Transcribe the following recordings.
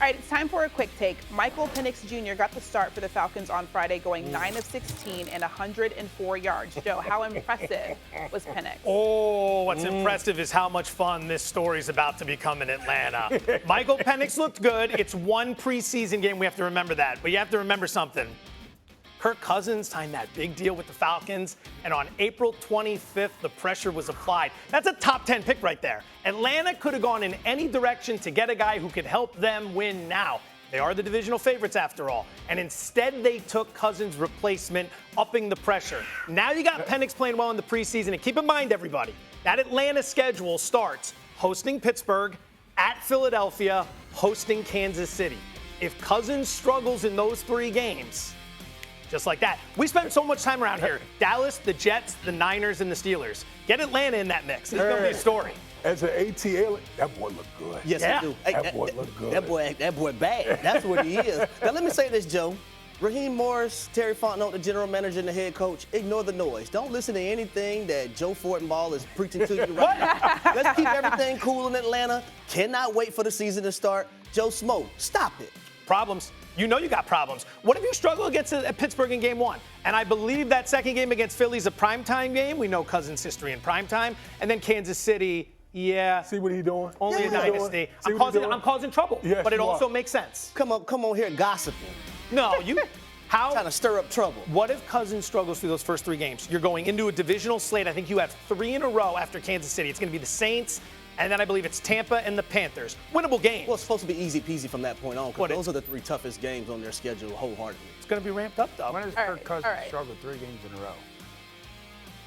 All right, it's time for a quick take. Penix Jr. got the start for the Falcons on Friday, going 9 of 16 and 104 yards. Joe, how impressive was Penix? Oh, what's impressive is how much fun this story's about to become in Atlanta. Penix looked good. It's one preseason game. We have to remember that. But you have to remember something. Kirk Cousins signed that big deal with the Falcons, and on April 25th, the pressure was applied. That's a top 10 pick right there. Atlanta could have gone in any direction to get a guy who could help them win now. They are the divisional favorites after all. And instead, they took Cousins' replacement, upping the pressure. Now you got Penix playing well in the preseason. And keep in mind, everybody, that Atlanta schedule starts hosting Pittsburgh, at Philadelphia, hosting Kansas City. If Cousins struggles in those 3 games, just like that. We spend so much time around here. Dallas, the Jets, the Niners, and the Steelers. Get Atlanta in that mix. It's going to be a story. As an ATL, that boy looked good. Yes, Yeah. I do. That boy looked good. That boy bad. That's what he is. Now, let me say this, Joe. Raheem Morris, Terry Fontenot, the general manager and the head coach, ignore the noise. Don't listen to anything that Joe Fortenbaugh is preaching to you right now. Let's keep everything cool in Atlanta. Cannot wait for the season to start. Joe Smo, stop it. Problems. You know you got problems. What if you struggle against Pittsburgh in game 1? And I believe that second game against Philly is a primetime game. We know Cousins' history in primetime. And then Kansas City, yeah. See what he doing? Only a dynasty. I'm causing trouble, Yes, but it you also are. makes sense. Come on here gossiping. No, Trying to stir up trouble. What if Cousins struggles through those first 3 games? You're going into a divisional slate. I think you have 3 in a row after Kansas City. It's going to be the Saints, and then I believe it's Tampa and the Panthers. Winnable games. Well, it's supposed to be easy peasy from that point on, because those are the 3 toughest games on their schedule wholeheartedly. It's going to be ramped up, though. When does Kirk Cousins struggle 3 games in a row?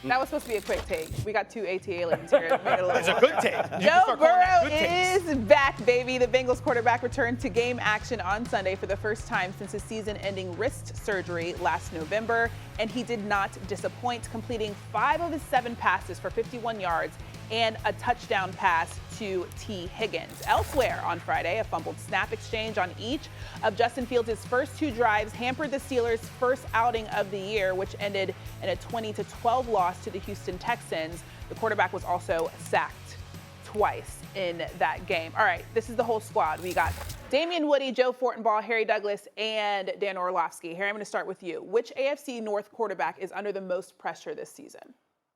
That was supposed to be a quick take. We got 2 AT aliens here. It's a good take. Joe Burrow is back, baby. The Bengals quarterback returned to game action on Sunday for the first time since his season-ending wrist surgery last November, and he did not disappoint, completing 5 of his 7 passes for 51 yards and a touchdown pass to T. Higgins. Elsewhere on Friday, a fumbled snap exchange on each of Justin Fields' first 2 drives hampered the Steelers' first outing of the year, which ended in a 20-12 loss to the Houston Texans. The quarterback was also sacked twice in that game. All right, this is the whole squad. We got Damien Woody, Joe Fortenbaugh, Harry Douglas, and Dan Orlovsky. Harry, I'm going to start with you. Which AFC North quarterback is under the most pressure this season?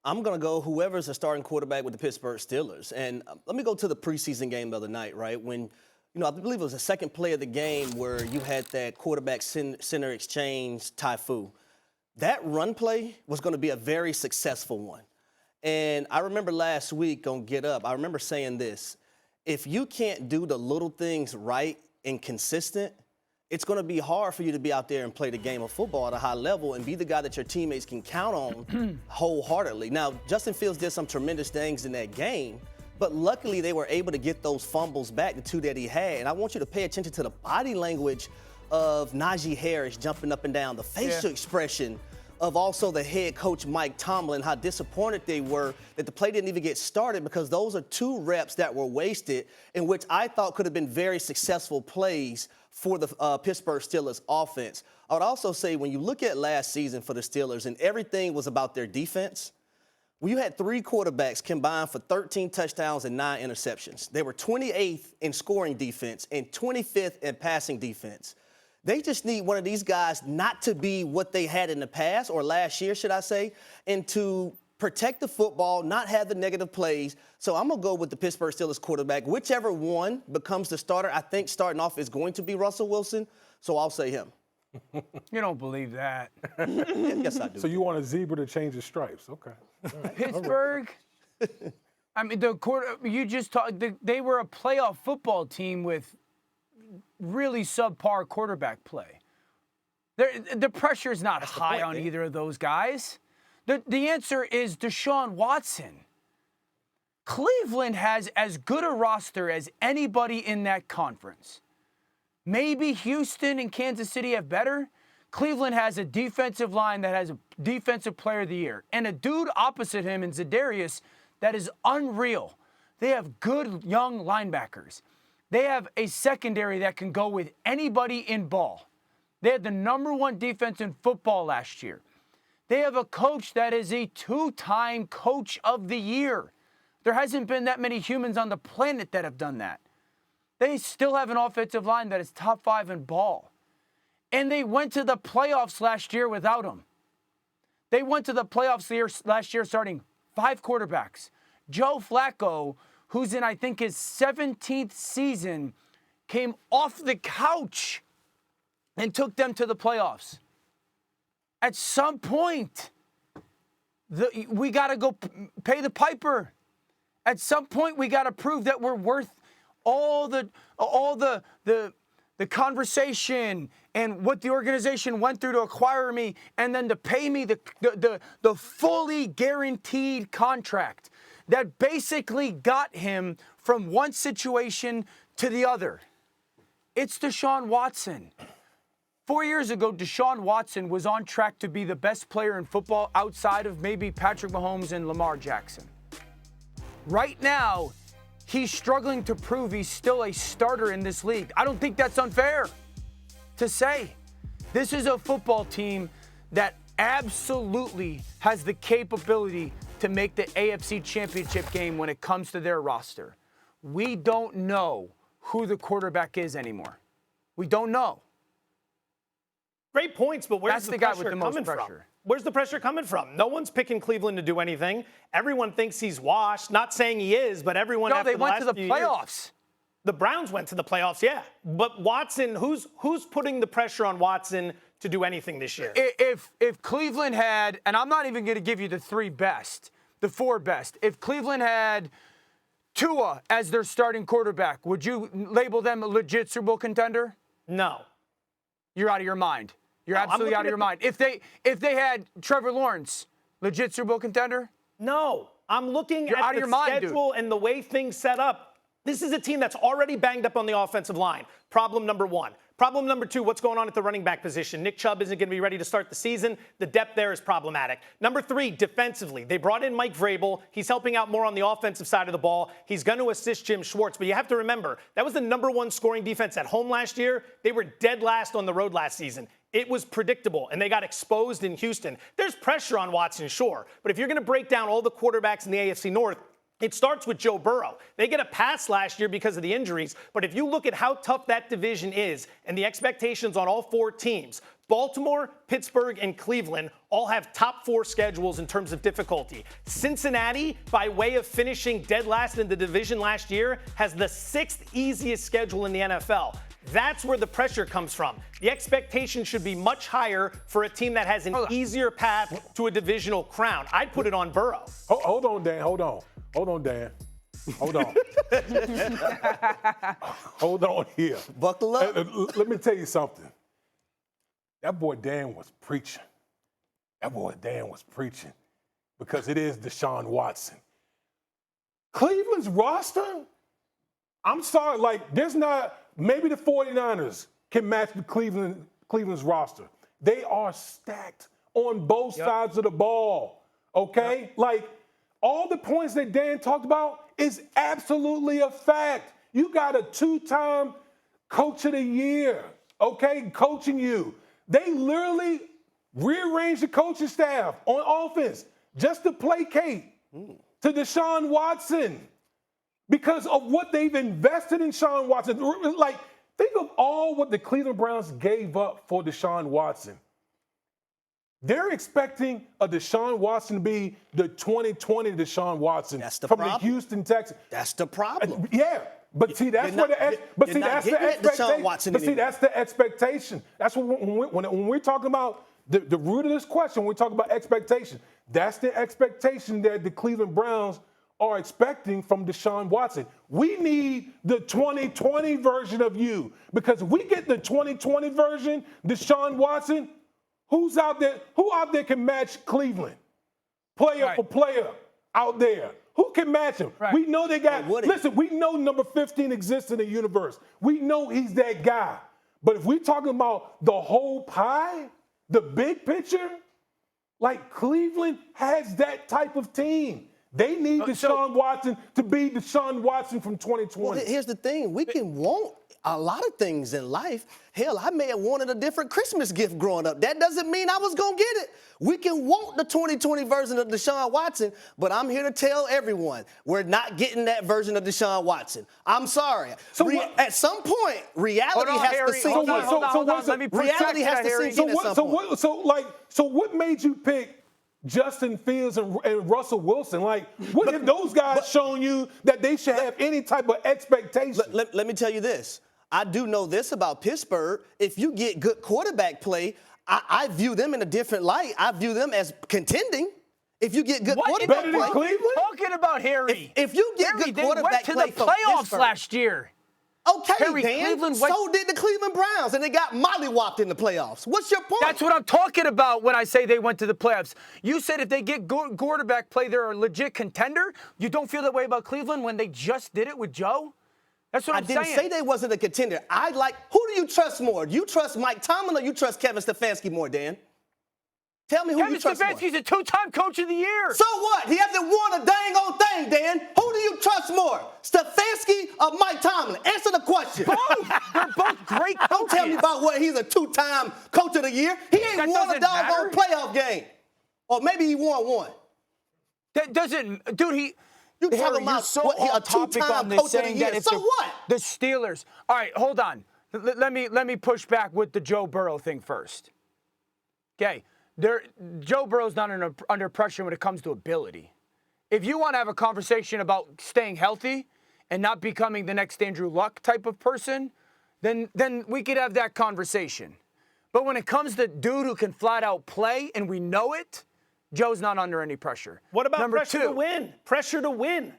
I'm going to go whoever's the starting quarterback with the Pittsburgh Steelers. And let me go to the preseason game the other night, right? When, I believe it was the second play of the game where you had that quarterback center exchange, Typhoon. That run play was going to be a very successful one. And I remember last week on Get Up, I remember saying this. If you can't do the little things right and consistent, it's going to be hard for you to be out there and play the game of football at a high level and be the guy that your teammates can count on wholeheartedly. Now, Justin Fields did some tremendous things in that game, but luckily they were able to get those fumbles back, the 2 that he had. And I want you to pay attention to the body language of Najee Harris jumping up and down, the facial expression of also the head coach Mike Tomlin, how disappointed they were that the play didn't even get started, because those are 2 reps that were wasted, in which I thought could have been very successful plays for the Pittsburgh Steelers offense. I would also say when you look at last season for the Steelers and everything was about their defense, well, you had 3 quarterbacks combined for 13 touchdowns and 9 interceptions. They were 28th in scoring defense and 25th in passing defense. They just need one of these guys not to be what they had in the past, or last year, should I say, and to protect the football, not have the negative plays. So I'm going to go with the Pittsburgh Steelers quarterback. Whichever one becomes the starter, I think starting off is going to be Russell Wilson, so I'll say him. You don't believe that. Yes, I do. So you want a zebra to change his stripes? Okay. Pittsburgh, I mean, you just talked, they were a playoff football team with really subpar quarterback play. The pressure is not high on either of those guys. The answer is Deshaun Watson. Cleveland has as good a roster as anybody in that conference. Maybe Houston and Kansas City have better. Cleveland has a defensive line that has a defensive player of the year, and a dude opposite him in Za'Darius that is unreal. They have good young linebackers. They have a secondary that can go with anybody in ball. They had the #1 defense in football last year. They have a coach that is a 2-time coach of the year. There hasn't been that many humans on the planet that have done that. They still have an offensive line that is top 5 in ball. And they went to the playoffs last year without him. They went to the playoffs last year starting 5 quarterbacks. Joe Flacco, who's in, I think, his 17th season, came off the couch and took them to the playoffs. At some point, we got to go pay the piper. At some point, we got to prove that we're worth all the conversation and what the organization went through to acquire me, and then to pay me the fully guaranteed contract that basically got him from one situation to the other. It's Deshaun Watson. 4 years ago, Deshaun Watson was on track to be the best player in football outside of maybe Patrick Mahomes and Lamar Jackson. Right now, he's struggling to prove he's still a starter in this league. I don't think that's unfair to say. This is a football team that absolutely has the capability to make the AFC Championship game when it comes to their roster. We don't know who the quarterback is anymore. We don't know. Great points, but where's the pressure guy with the most coming pressure. from? Where's the pressure coming from? No one's picking Cleveland to do anything. Everyone thinks he's washed. Not saying he is, but everyone. No, they went to the playoffs. The Browns went to the playoffs, yeah. But Watson, who's putting the pressure on Watson to do anything this year? If Cleveland had, and I'm not even going to give you the 4 best. If Cleveland had Tua as their starting quarterback, would you label them a legit Super Bowl contender? No. You're out of your mind. You're absolutely out of your mind. If they had Trevor Lawrence, legit Super Bowl contender? No. I'm looking You're out at of the your mind, schedule and the way things set up. This is a team that's already banged up on the offensive line. Problem number 1. Problem number 2, what's going on at the running back position? Nick Chubb isn't going to be ready to start the season. The depth there is problematic. Number 3, defensively. They brought in Mike Vrabel. He's helping out more on the offensive side of the ball. He's going to assist Jim Schwartz. But you have to remember, that was the number 1 scoring defense at home last year. They were dead last on the road last season. It was predictable, and they got exposed in Houston. There's pressure on Watson, sure. But if you're going to break down all the quarterbacks in the AFC North, it starts with Joe Burrow. They get a pass last year because of the injuries, but if you look at how tough that division is and the expectations on all 4 teams, Baltimore, Pittsburgh, and Cleveland all have top 4 schedules in terms of difficulty. Cincinnati, by way of finishing dead last in the division last year, has the 6th easiest schedule in the NFL. That's where the pressure comes from. The expectation should be much higher for a team that has an easier path to a divisional crown. I'd put it on Burrow. Hold on, Dan. Hold on, Dan. Hold on. Hold on here. Buckle up. Let me tell you something. That boy Dan was preaching. Because it is Deshaun Watson. Cleveland's roster? I'm sorry, there's not, maybe the 49ers can match the Cleveland's roster. They are stacked on both sides of the ball, okay? All the points that Dan talked about is absolutely a fact. You got a 2-time coach of the year, okay, coaching you. They literally rearranged the coaching staff on offense just to placate to Deshaun Watson because of what they've invested in Deshaun Watson. Think of all what the Cleveland Browns gave up for Deshaun Watson. They're expecting a Deshaun Watson to be the 2020 Deshaun Watson from the Houston Texans. That's the problem. Yeah, but see, that's what that's the expectation. But see, that's the expectation. That's what when we're talking about the root of this question, when we talk about expectation, that's the expectation that the Cleveland Browns are expecting from Deshaun Watson. We need the 2020 version of you, because if we get the 2020 version, Deshaun Watson, who out there can match Cleveland? Player for player out there. Who can match him? Right. We know they got, listen, we know number 15 exists in the universe. We know he's that guy. But if we're talking about the whole pie, the big picture, Cleveland has that type of team. They need Deshaun Watson to be Deshaun Watson from 2020. Well, here's the thing. We can want a lot of things in life. Hell, I may have wanted a different Christmas gift growing up. That doesn't mean I was going to get it. We can want the 2020 version of Deshaun Watson, but I'm here to tell everyone we're not getting that version of Deshaun Watson. I'm sorry. So at some point, reality has to sink in. Let me reality has to sink in at some point. So what made you pick Justin Fields and Russell Wilson? Like, what have those guys shown you that they should have any type of expectation? Let me tell you this. I do know this about Pittsburgh. If you get good quarterback play, I view them in a different light. I view them as contending. If you get good quarterback better than play, Cleveland? Talking about Harry. if you get good quarterback they play went to the playoffs last year. Okay, Harry, Dan. Cleveland So did the Cleveland Browns, and they got mollywopped in the playoffs. What's your point? That's what I'm talking about when I say they went to the playoffs. You said if they get good quarterback play, they're a legit contender. You don't feel that way about Cleveland when they just did it with Joe? That's what I'm saying. I didn't say they wasn't a contender. Who do you trust more? Do you trust Mike Tomlin or you trust Kevin Stefanski more, Dan? Tell me who you trust more. Kevin Stefanski's a two-time coach of the year. So what? He hasn't won a dang old thing, Dan. Who do you trust more, Stefanski or Mike Tomlin? Answer the question. Both. They're both great coaches. Don't tell me about what he's a two-time coach of the year. He ain't won a doggone playoff game. Or maybe he won one. That doesn't, dude, You talking about a two-time coach of the year. So what? The Steelers. All right, hold on. Let me push back with the Joe Burrow thing first. Okay. Joe Burrow's not under pressure when it comes to ability. If you want to have a conversation about staying healthy and not becoming the next Andrew Luck type of person, then we could have that conversation. But when it comes to dude who can flat out play and we know it, Joe's not under any pressure. What about Number pressure to win? Pressure to win.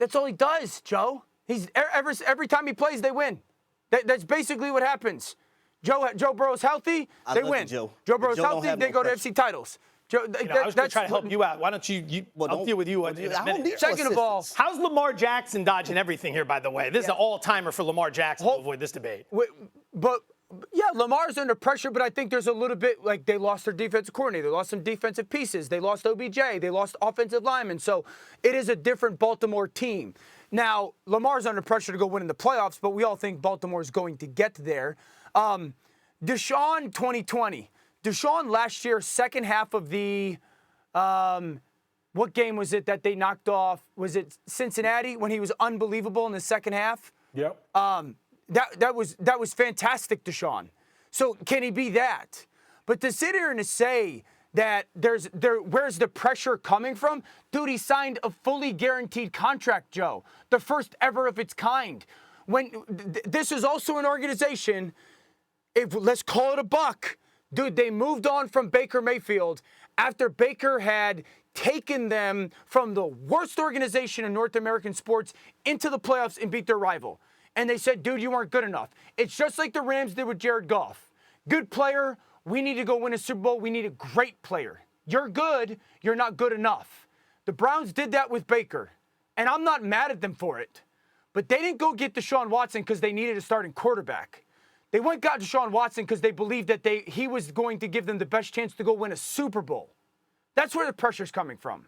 That's all he does, Joe. He's every time he plays, they win. That's basically what happens. Joe Burrow's healthy, they win. Joe Burrow's healthy, they go to FC titles. I was going to try to help you out. Why don't you I'll deal with you in a minute. Second of all, how's Lamar Jackson dodging everything here, by the way? This is an all-timer for Lamar Jackson to avoid this debate. But, yeah, Lamar's under pressure, but I think there's a little bit like they lost their defensive coordinator. They lost some defensive pieces. They lost OBJ. They lost offensive linemen. So it is a different Baltimore team. Now, Lamar's under pressure to go win in the playoffs, but we all think Baltimore's going to get there. Deshaun 2020. Deshaun last year, second half of the what game was it that they knocked off? Was it Cincinnati when he was unbelievable in the second half? Yep. That was fantastic, Deshaun. So can he be that? But to sit here and to say that where's the pressure coming from? Dude, he signed a fully guaranteed contract, Joe. The first ever of its kind. When this is also an organization, let's call it a buck. Dude, they moved on from Baker Mayfield after Baker had taken them from the worst organization in North American sports into the playoffs and beat their rival. And they said, dude, you weren't good enough. It's just like the Rams did with Jared Goff. Good player, we need to go win a Super Bowl. We need a great player. You're good, you're not good enough. The Browns did that with Baker, and I'm not mad at them for it. But they didn't go get Deshaun Watson because they needed a starting quarterback. They went and got Deshaun Watson because they believed that he was going to give them the best chance to go win a Super Bowl. That's where the pressure's coming from.